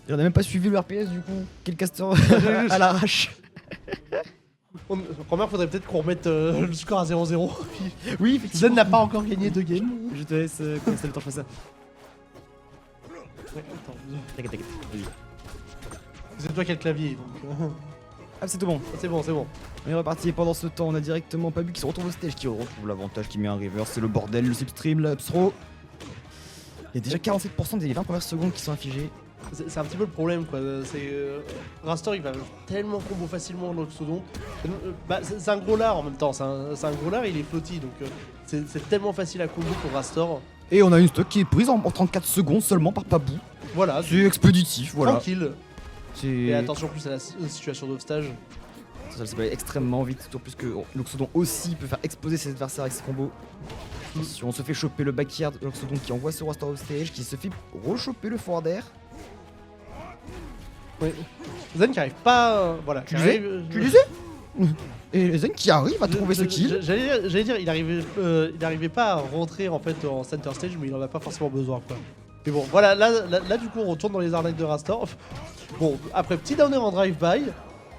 Et on a même pas suivi le RPS du coup. Quel caster à l'arrache. Remarque, faudrait peut-être qu'on remette le score à 0-0. Oui, effectivement. Zen n'a pas encore gagné 2 games. Je te laisse commencer le temps, je fais ça. Ouais, attends. T'inquiète. Vas-y. C'est toi qui as le clavier, donc. Ah, c'est tout bon. C'est bon, c'est bon. On est reparti et pendant ce temps, on a directement Pabu qui se retrouve au stage, qui retrouve l'avantage, qui met un river. C'est le bordel, le slipstream, l'upthrow. Il y a déjà 47% des 20 premières secondes qui sont affigées. C'est un petit peu le problème, quoi. C'est Rastor, il va tellement combo facilement l'Oxodon. Bah, c'est un gros lard en même temps. C'est un gros lard, il est flotti, donc c'est tellement facile à combo pour Rastor. Et on a une stock qui est prise en 34 secondes seulement par Pabou. Voilà, C'est expéditif, voilà. tranquille. Et C'est... attention plus à la situation d'offstage. Ça se bat extrêmement vite, d'autant plus que l'Oxodon aussi peut faire exploser ses adversaires avec ses combos. Attention, on se fait choper le backyard de l'Oxodon qui envoie ce Rastor au stage, qui se fait rechoper le forward air. Oui. Zen qui arrive pas. Voilà. Tu disais Et Zen qui arrive à trouver ce kill. J'allais dire, il arrivait pas à rentrer en fait en center stage, mais il en a pas forcément besoin, quoi. Mais bon, voilà, là du coup on retourne dans les arnaques de Rastor. Bon, après petit downer en drive-by.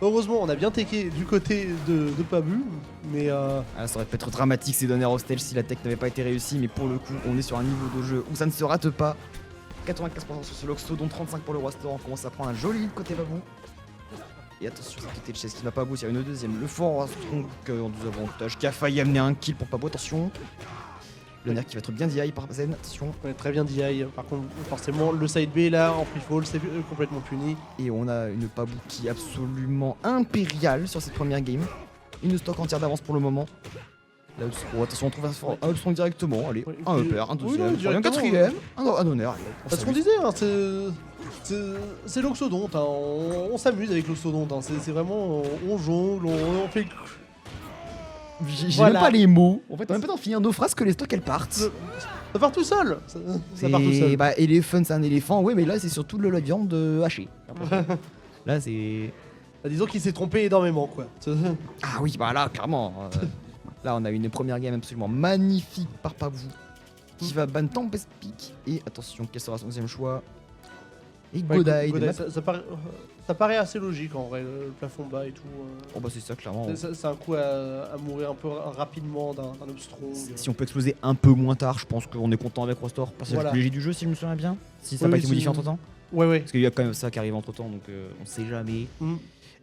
Heureusement, on a bien teché du côté de Pabu, mais Ah, ça aurait pu être dramatique ces donneurs au stage si la tech n'avait pas été réussie, mais pour le coup, on est sur un niveau de jeu où ça ne se rate pas. 95% sur ce Loxodon, 35 pour le Rastor, on commence à prendre un joli lead côté Babou. Et attention, cette tête de chaise qui n'a pas Babou, il y a une deuxième, le fort Rastor en désavantage, qui a failli amener un kill pour Babou, attention. Le nerf qui va être bien DI par Zen, attention. on est très bien DI. Par contre, forcément, le side B là en free fall, c'est complètement puni. Et on a une Pabou qui est absolument impériale sur cette première game. Une stock entière d'avance pour le moment. Là, attention, on trouve un upstrong directement. Allez, Oui, un oui. upper, un Oui, deuxième, oui, un directement, quatrième, un honneur. C'est ce qu'on disait, hein, c'est l'Oxodonte, hein, on s'amuse avec l'Oxodonte, hein, c'est vraiment, on jongle, on fait... J'ai Voilà. même pas les mots. En fait, on a même pas d'en finir nos phrases que les stocks elles partent. Ça part tout seul. Ça part tout seul. Bah, éléphant, c'est un éléphant, ouais, mais là c'est surtout la viande hachée. Là c'est. Bah, disons qu'il s'est trompé énormément, quoi. Ah oui, bah là, clairement. Là, on a une première game absolument magnifique par Pavou qui va ban Tempest Peak. Et attention, quel sera son deuxième choix? Et Ouais, Godai. Godai, ça paraît assez logique en vrai, le plafond bas et tout. Oh bah c'est ça, clairement. C'est un coup à mourir un peu rapidement d'un obstrong. Si on peut exploser un peu moins tard, je pense qu'on est content avec Rostor. Passage Voilà. plus léger du jeu, si je me souviens bien. Si ça n'a Oui, pas oui, été modifié si- entre temps. Ouais. Parce qu'il y a quand même ça qui arrive entre temps, donc on sait jamais. Mm.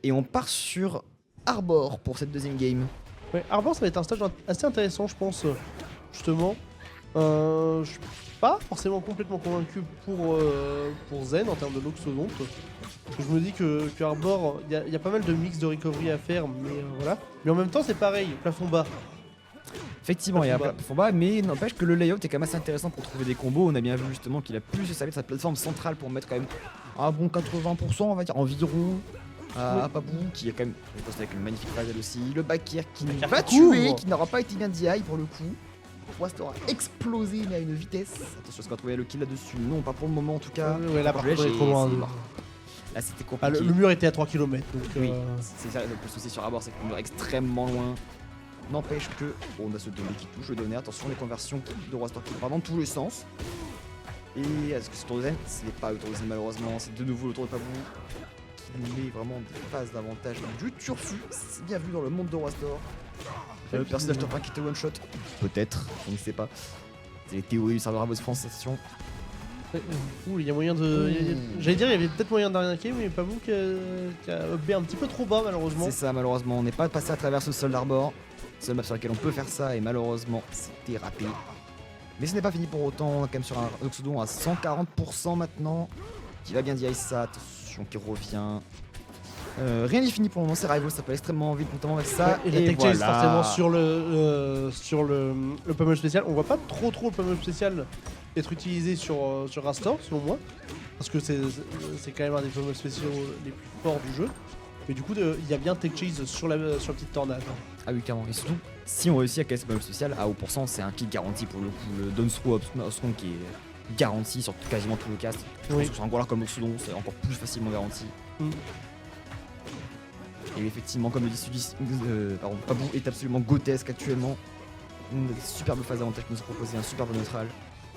Et on part sur Arbor pour cette deuxième game. Ouais, Arbor, ça va être un stage assez intéressant, je pense, justement. Je suis pas forcément complètement convaincu pour Zen en termes de l'Oxodonte. Parce que je me dis que Arbor, il y a pas mal de mix de recovery à faire, mais voilà. Mais en même temps, c'est pareil, plafond bas. Effectivement, il y a un Plafond bas. plafond bas, mais n'empêche que le layout est quand même assez intéressant pour trouver des combos. On a bien vu justement qu'il a pu se servir de sa plateforme centrale pour mettre quand même un bon 80%, on va dire, environ. À Pabou, qui est quand même posté avec une magnifique phase elle aussi. Le backer qui Backer va qui couvre. tuer, qui n'aura pas été bien DI pour le coup. Wast aura explosé, mais à une vitesse. Attention, est-ce qu'on va trouver le kill là-dessus? Non, pas pour le moment en tout cas. Ouais, là, par contre, on est trop loin. Là, c'était Ah, compliqué. le mur était à 3 km. Donc, Oui, c'est ça le souci sur Arbor, c'est que le mur est extrêmement loin. N'empêche que on a ce donné qui touche le donner. Attention, les conversions de Rastor qui partent dans tous les sens. Et est-ce que c'est tour de Zen? Ce n'est pas le tour de Zen malheureusement, c'est de nouveau le tour de Pabou qui nous met vraiment des phases d'avantage du turfu. C'est bien vu dans le monde de Rastor. Le personnage top 1 qui était one shot. Peut-être, on ne sait pas. C'est les théories du serveur à France, attention. Ouh, il y a moyen de. J'allais dire, il y avait peut-être moyen d'arnaquer, mais pas vous qui a upé un petit peu trop bas, malheureusement. C'est ça, malheureusement, on n'est pas passé à travers ce sol d'Arbor. Seule map sur laquelle on peut faire ça, et malheureusement, c'était raté. Mais ce n'est pas fini pour autant, on est quand même sur un Oxodon à 140% maintenant. Qui va bien DI ça, attention, qui revient. Rien n'est fini pour le moment, c'est Rival, ça peut extrêmement vite, notamment avec ça. Et la tech chase voilà. forcément sur le pummel spécial. On voit pas trop le pummel spécial être utilisé sur Rastor, selon moi. Parce que c'est quand même un des pummels spéciaux les plus forts du jeu. Mais du coup, il y a bien tech chase sur la petite tornade. Ah oui, clairement. Et surtout, si on réussit à casser le spécial à haut pourcent, c'est un kill garanti pour le coup. Le down throw Upstrong qui est garanti sur quasiment tout le cast. Je pense que sur un gros comme l'Oxodon, c'est encore plus facilement garanti. Et effectivement, comme le dit Sudis, Pabou est absolument grotesque actuellement. Une superbe phase d'avantage qui nous a proposé, un superbe neutral.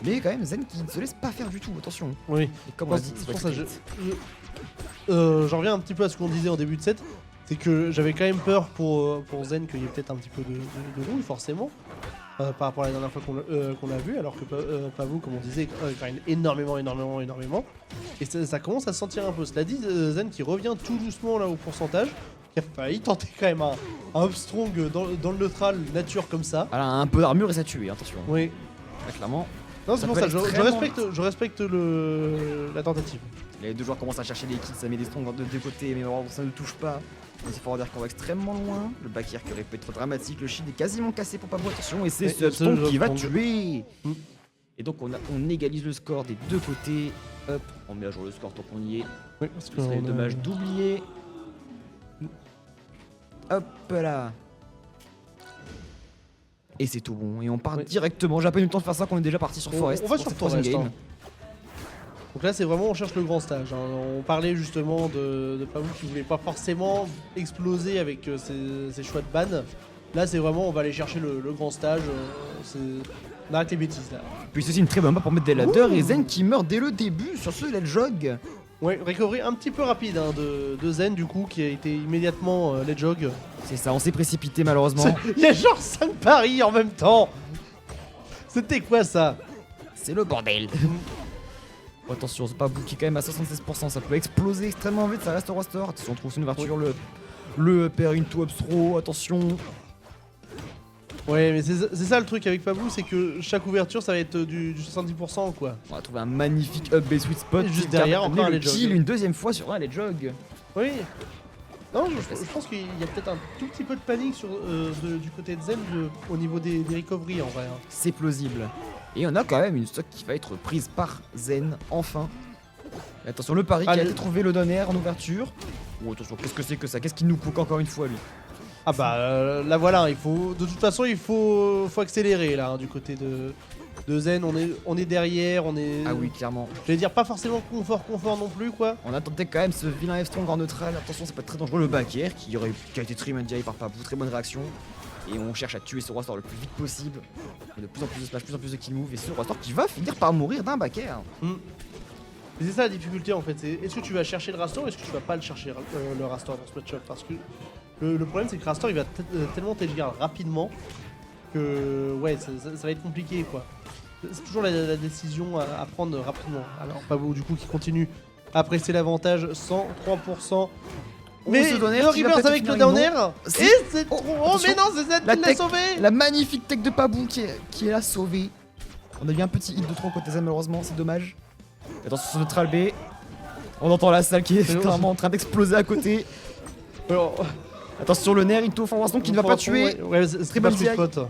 Mais quand même, Zen qui ne se laisse pas faire du tout, attention. Oui. Et comme on l'a dit, C'est c'est pour pas ça très que vite. j'en reviens un petit peu à ce qu'on disait en début de set. C'est que j'avais quand même peur pour Zen qu'il y ait peut-être un petit peu de rouille, forcément. Par rapport à la dernière fois qu'on l'a vu, alors que Pavou, comme on disait, grind énormément. Et ça commence à se sentir un peu. Cela dit, Zen qui revient tout doucement là au pourcentage, qui a failli tenter quand même un up strong dans le neutral nature comme ça. Elle a un peu d'armure et ça tue, attention. Oui. Là, clairement. Non, c'est Ça pour peut ça, aller extrêmement je respecte la tentative. Les deux joueurs commencent à chercher les kills, ça met des strongs de deux côtés, mais bon, ça ne touche pas. Il faut dire qu'on va extrêmement loin. Le back air qui aurait pu être dramatique, le shield est quasiment cassé pour Pavou, attention, et c'est ce strong qui va tuer. Et donc on égalise le score des deux côtés. Hop, on met à jour le score tant qu'on y est. Oui, parce que Ce serait dommage d'oublier. Hop là. Et c'est tout bon. Et on part directement. J'ai à peine eu le temps de faire ça qu'on est déjà parti sur Forest. On va pour sur cette troisième Forest. game. Hein. Donc là, c'est vraiment, on cherche le grand stage. Hein. On parlait justement de Pavou qui voulait pas forcément exploser avec ses choix de ban. Là, c'est vraiment, on va aller chercher le grand stage. On arrête les bêtises là. Puis c'est aussi une très bonne map pour mettre des ladders. Et Zen qui meurt dès le début sur ce let's jog. Ouais, recovery un petit peu rapide hein, de Zen du coup, qui a été immédiatement let's jog. C'est ça, on s'est précipité malheureusement. Il y a genre 5 paris en même temps. C'était quoi ça? C'est le bordel. Oh, attention, c'est pas Pavou qui est quand même à 76%, ça peut exploser extrêmement vite, ça reste au roster. Attention, on trouve une ouverture, le pair into up throw, attention. Ouais, mais c'est ça le truc avec Pavou, c'est que chaque ouverture ça va être du 70% quoi. On va trouver un magnifique up base sweet spot. Et juste qui derrière, va encore un amener le ledge kill jog. une deuxième fois sur un ledge jog. Oui. Non, je pense qu'il y a peut-être un tout petit peu de panique du côté de Zen au niveau des recoveries en vrai. Hein. C'est plausible. Et on a quand même une stock qui va être prise par Zen, enfin. Et attention, le pari qui a été trouvé, le donner en ouverture. Oh, attention, qu'est-ce que c'est que ça? Qu'est-ce qu'il nous cook encore une fois, lui? Ah bah là voilà, de toute façon il faut accélérer là hein, du côté de Zen, on est derrière, on est... Ah oui, clairement. Je vais dire pas forcément confort non plus quoi. On a tenté quand même ce vilain F-Strong en neutral. Attention, ça peut être très dangereux. Le back air qui a été très bien par Pavou, très bonne réaction. Et on cherche à tuer ce roster le plus vite possible. Il y a de plus en plus de splash, plus en plus de kill move. Et ce roster qui va finir par mourir d'un back air. C'est ça la difficulté en fait, c'est est-ce que tu vas chercher le Rastor ou est-ce que tu vas pas le chercher le Rastor dans ce match-up? Parce que le problème c'est que Rastor il va tellement t'edgeguard rapidement que ouais ça va être compliqué quoi. C'est toujours la décision à prendre rapidement. Alors Pavou du coup qui continue à presser l'avantage 103%. Mais le reverse avec le down air et c'est trop... Oh mais non c'est Zen qui l'a sauvé. La magnifique tech de Pavou qui est là sauvée. On a eu un petit hit de trop côté Zen malheureusement, c'est dommage. Attention sur neutral B. On entend la salle qui est clairement en train d'exploser à côté. Attention le nerf into formation qui ne va pas tuer. Ouais, c'est très pas bonne le spot.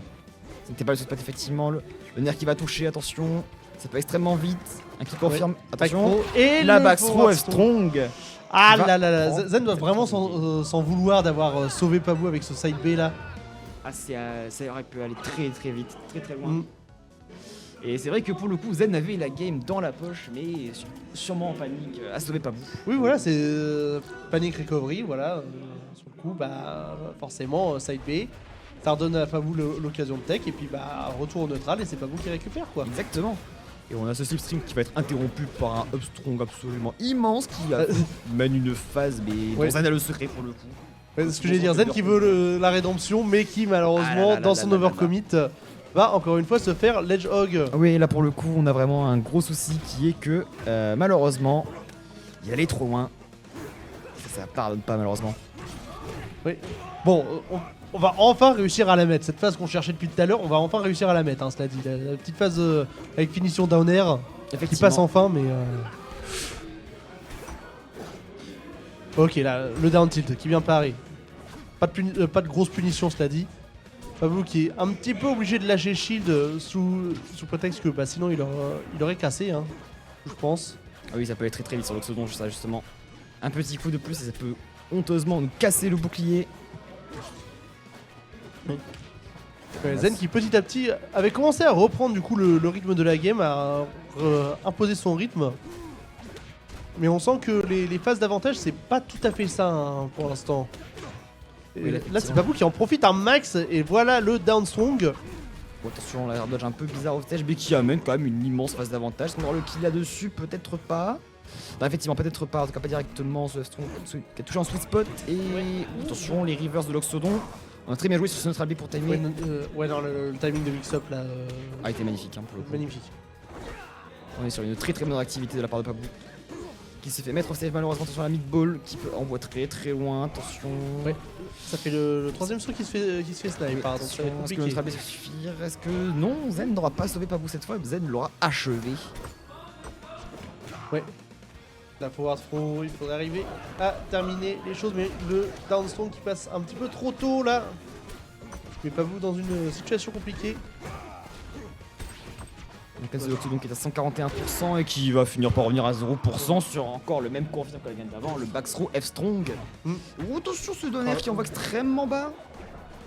C'était pas le spot effectivement. Le nerf qui va toucher, attention. Ça peut extrêmement vite. Un qui confirme. Attention. Et la backthrow est strong. Ah là là là, Zen doit vraiment s'en vouloir d'avoir sauvé Pavou avec ce side B là. Ah c'est vrai qu'il peut aller très très vite, très loin. Et c'est vrai que pour le coup Zen avait la game dans la poche mais sûrement en panique à sauver Pavou. Oui voilà c'est panic recovery voilà. Sur le coup bah forcément side B. Ça redonne à Pavou l'occasion de tech et puis bah retour au neutral et c'est Pavou qui récupère quoi. Exactement. Et on a ce slipstream qui va être interrompu par un upstrong absolument immense qui mène une phase mais dont Zen a le secret pour le coup. Ouais, c'est ce que j'allais dire, Zen qui veut la rédemption mais qui malheureusement dans son overcommit va encore une fois se faire ledge hog. Oui là pour le coup on a vraiment un gros souci qui est que malheureusement il allait trop loin. Ça pardonne pas malheureusement. Oui. Bon on va enfin réussir à la mettre. Cette phase qu'on cherchait depuis tout à l'heure, on va enfin réussir à la mettre, hein, cela dit. La petite phase avec finition down air qui passe enfin, mais... Ok, là, le down tilt qui vient parer. Pas de grosse punition, cela dit. Pavou qui est un petit peu obligé de lâcher shield sous prétexte que bah, sinon il aurait cassé, hein, je pense. Ah oui, ça peut aller très vite sur l'Oxodon, ça justement. Un petit coup de plus et ça peut honteusement nous casser le bouclier. Zen qui petit à petit avait commencé à reprendre du coup le rythme de la game, à imposer son rythme. Mais on sent que les phases d'avantage c'est pas tout à fait ça hein, pour l'instant. Oui, là c'est Pavou qui en profite un max et voilà le down strong. Bon, attention, l'air dodge un peu bizarre au stage, mais qui amène quand même une immense phase d'avantage. Est-ce qu'on aura le kill là-dessus? Peut-être pas. Non, effectivement, peut-être pas, en tout cas pas directement. Ce Strong qui a touché en sweet spot. Et attention, les reverse de l'Oxodon. On a très bien joué sur ce neutral B pour timer. Ouais, non, le timing de mix-up là. A été magnifique, hein, pour le coup. Magnifique. On est sur une très bonne activité de la part de Pabou. Qui se fait mettre au save malheureusement sur la mid-ball. Qui peut envoyer très loin. Attention. Ouais. Ça fait le troisième truc qui se fait snipe. Oui, Pardon, attention, est-ce que le neutral B va suffire? Est-ce que. Non, Zen n'aura pas sauvé Pabou cette fois. Zen l'aura achevé. Ouais. La forward throw, il faudrait arriver à terminer les choses, mais le downstone qui passe un petit peu trop tôt là. Mais pas vous dans une situation compliquée. Donc là, c'est l'Oxodon qui est à 141% et qui va finir par revenir à 0% sur encore le même coefficient que la gagne d'avant, le back throw F strong. Oh, attention ce donner qui envoie extrêmement bas.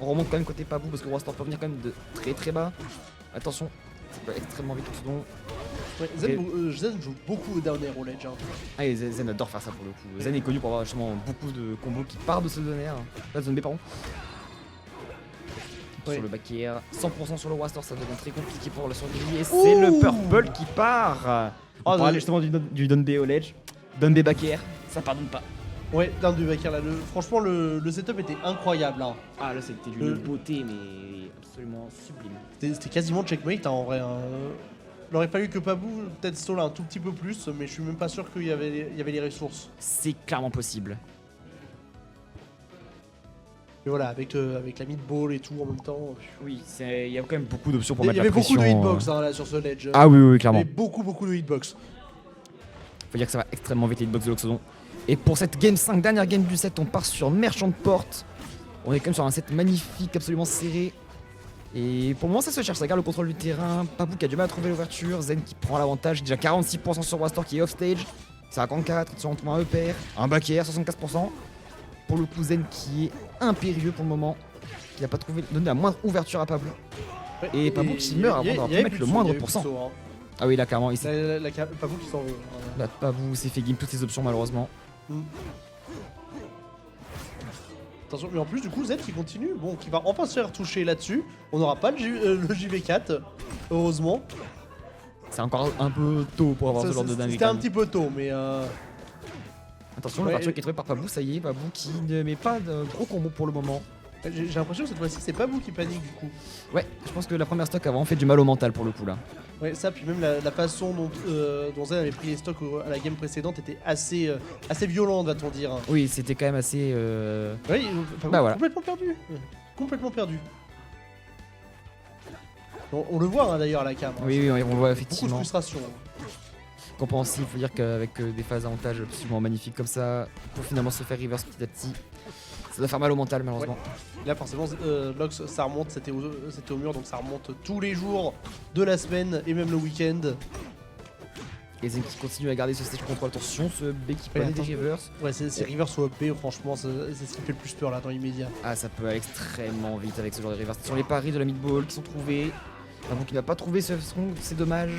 On remonte quand même côté Pabou parce que Rockstar peut venir quand même de très bas. Attention, ça va extrêmement vite Oxodon. Ouais, Zen joue beaucoup au down air au ledge. Hein. Ah, et Zen adore faire ça pour le coup. Zen est connu pour avoir justement beaucoup de combos qui partent de ce donner. Là, zone B, pardon. Ouais. Sur le back air, 100% sur le Rockstar, ça devient très compliqué pour le survivre. Et c'est le purple qui part. On parlait justement du down B au ledge. Down B back air, ça pardonne pas. Ouais, down du back air là. Franchement, le setup était incroyable. Hein. Ah, là, c'était d'une beauté, mais absolument sublime. C'était quasiment checkmate hein, en vrai. Hein. Il aurait fallu que Pabou peut-être stall un tout petit peu plus, mais je suis même pas sûr qu'il y avait les ressources. C'est clairement possible. Mais voilà, avec la mid-ball et tout en même temps. Oui, il y a quand même beaucoup d'options pour Il mettre y avait la pression. beaucoup de hitbox hein, là sur ce ledge. Ah oui, Il y clairement. avait beaucoup de hitbox. Faut dire que ça va extrêmement vite les hitbox de l'Oxodon. Et pour cette game 5, dernière game du set, on part sur Merchant de Porte. On est quand même sur un set magnifique, absolument serré. Et pour le moment ça se cherche, ça garde le contrôle du terrain. Pabou qui a du mal à trouver l'ouverture, Zen qui prend l'avantage, déjà 46% sur Wastor qui est off stage. 54, sur un EPR, un back air, 75%. Pour le coup Zen qui est impérieux pour le moment, qui n'a pas donné la moindre ouverture à Pabou. Ouais, et Pabou qui meurt avant d'avoir pu mettre le moindre pourcent. Hein. Ah oui là clairement, Pabou qui s'en veut. Là Pabou s'est fait game toutes ses options malheureusement. Attention, mais en plus du coup Z qui continue, bon, qui va enfin se faire toucher là-dessus. On n'aura pas le JV4, heureusement. C'est encore un peu tôt pour avoir ce genre de dingue. C'était un petit peu tôt, mais attention, l'ouverture qui est trouvée par Pabou, ça y est, Pabou qui ne met pas de gros combo pour le moment. j'ai l'impression que cette fois-ci c'est Pabou qui panique du coup. Ouais, je pense que la première stock a vraiment fait du mal au mental pour le coup là. Ouais, ça, puis même la façon dont Zen avait pris les stocks à la game précédente était assez violente, va-t-on dire. Oui, c'était quand même assez. Oui, voilà. Complètement perdu. Complètement perdu. On le voit hein, d'ailleurs à la cam. Hein, oui, on le voit beaucoup effectivement. de frustration. Compréhensible, faut dire qu'avec des phases d'avantage absolument magnifiques comme ça, pour finalement se faire reverse petit à petit, ça doit faire mal au mental malheureusement. Ouais. Là forcément Lox ça remonte, c'était au mur donc ça remonte tous les jours de la semaine et même le week-end. Et Zen qui continue à garder ce stage control, attention, ce B qui peut aller des reverse. Ouais c'est reverse ou up, franchement c'est ce qui fait le plus peur là dans l'immédiat. Ah ça peut aller extrêmement vite avec ce genre de reverse. Sur les paris de la mid-ball qui sont trouvés. Pabou qui n'a pas trouvé ce strong, c'est dommage.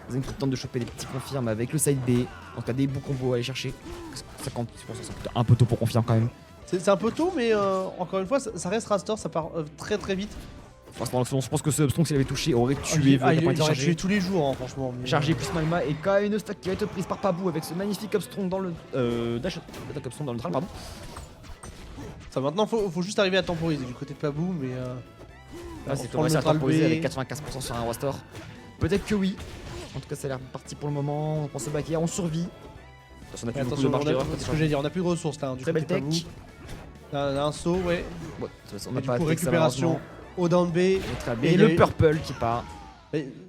Zen qui tente de choper des petits confirmes avec le side B. En tout cas des beaux combos à aller chercher. 56%, c'est un peu tôt pour confirmer quand même. C'est un peu tôt, mais encore une fois, ça reste Raster, ça part très vite. Franchement, je pense que ce Strong, s'il avait touché, aurait tué. Il aurait tué tous les jours, hein, franchement. Mais... Chargé plus Malma et quand même une stack qui va être prise par Pabou avec ce magnifique upstrong dans le. Dash attack upstrong dans le neutral, pardon. Ça maintenant, faut juste arriver à temporiser du côté de Pabou, mais. Là, c'est réussi à temporiser avec 95% sur un Roster. Peut-être que oui. En tout cas, ça a l'air parti pour le moment. On prend ce back air, on survit. On a plus beaucoup de marge d'erreur. C'est ce que j'ai dit, on a plus de ressources là. Très belle tech. Un saut, ouais. On a pas de récupération au down B. Et le purple qui part.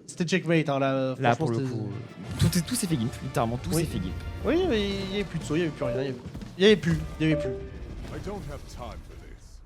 C'était checkmate hein, là. Là pour le coup. Tout s'est fait gimp, littéralement tout s'est fait gimp. Oui, mais il n'y avait plus de saut, il n'y avait plus rien. Il n'y avait plus. I don't have time for